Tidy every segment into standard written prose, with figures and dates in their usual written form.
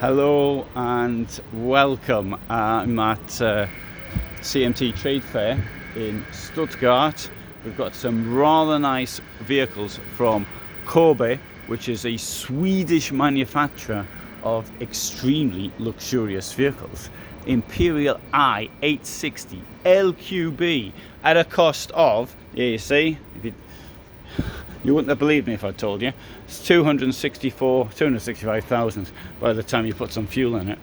Hello and welcome. I'm at CMT Trade Fair in Stuttgart. We've got some rather nice vehicles from Kabe, which is a Swedish manufacturer of extremely luxurious vehicles. Imperial i860 LQB at a cost of, you see, you wouldn't have believed me if I told you, it's 265,000 by the time you put some fuel in it.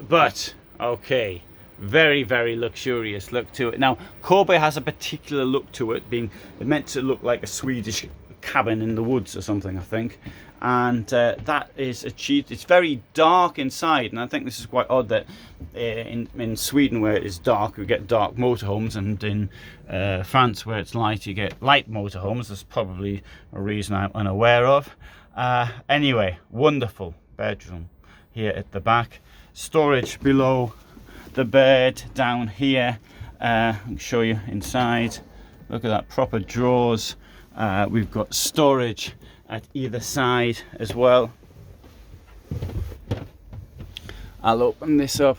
But okay, very luxurious look to it. Now Kabe has a particular look to it, being meant to look like a Swedish cabin in the woods or something, I think, and that is achieved. It's very dark inside, and I think this is quite odd that in Sweden, where it is dark, we get dark motorhomes, and in France, where it's light, you get light motorhomes. There's probably a reason I'm unaware of. Anyway, wonderful bedroom here at the back, storage below the bed down here. I'll show you inside. Look at that, proper drawers. We've got storage at either side as well. I'll open this up.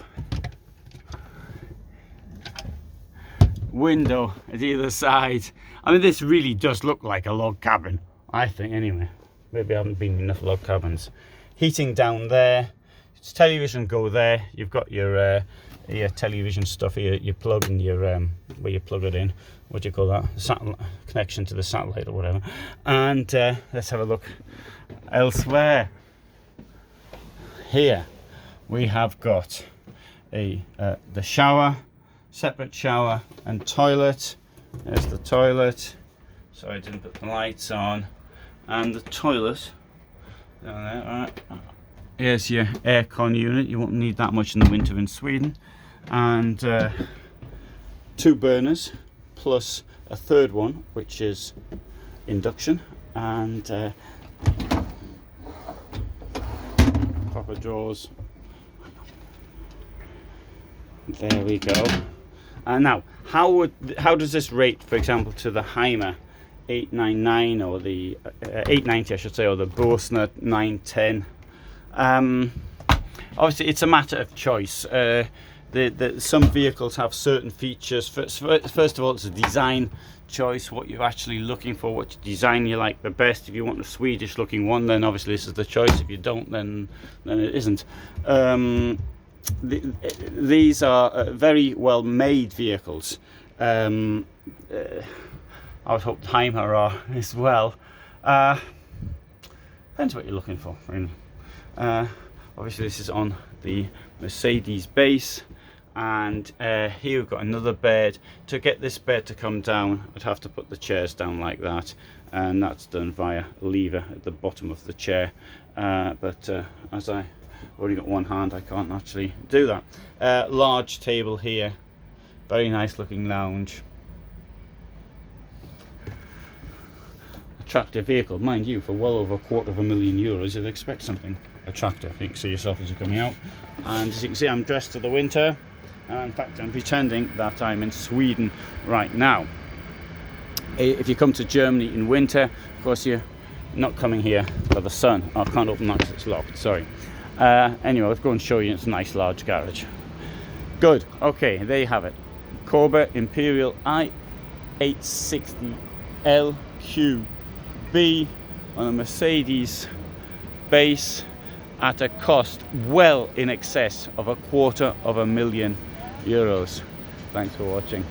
Window at either side. I mean, this really does look like a log cabin, I think, anyway. Maybe I haven't been in enough log cabins. Heating down there. It's television go there. You've got your television stuff here. You plug in your where you plug it in. What do you call that? Satellite connection to the satellite or whatever. And let's have a look elsewhere. Here we have got the shower, separate shower and toilet. There's the toilet. Sorry, I didn't put the lights on. And the toilet down there. All right. Here's your aircon unit. You won't need that much in the winter in Sweden. And 2 burners plus a third one, which is induction, and proper drawers. There we go. And now, how does this rate, for example, to the Hymer 899 or the 890, I should say, or the Bürstner 910? Obviously, it's a matter of choice. Some vehicles have certain features. First of all, it's a design choice, what you're actually looking for, what design you like the best. If you want a Swedish looking one, then obviously this is the choice. If you don't, then it isn't. These are very well made vehicles. I would hope Hymer are as well. Depends what you're looking for, really. Obviously this is on the Mercedes base, and here we've got another bed. To get this bed to come down, I'd have to put the chairs down like that, and that's done via a lever at the bottom of the chair, but as I only got one hand, I can't actually do that. Large table here, very nice looking lounge. Attractive vehicle, mind you, for well over €250,000 you'd expect something attractive. You can see yourself as you're coming out, and as you can see, I'm dressed for the winter. In fact, I'm pretending that I'm in Sweden right now. If you come to Germany in winter, of course you're not coming here for the sun. I can't open that because it's locked, sorry. Anyway, let's go and show you. It's a nice large garage. Good, okay, there you have it. Kabe Imperial i860 LQB on a Mercedes base at a cost well in excess of €250,000. Thanks for watching.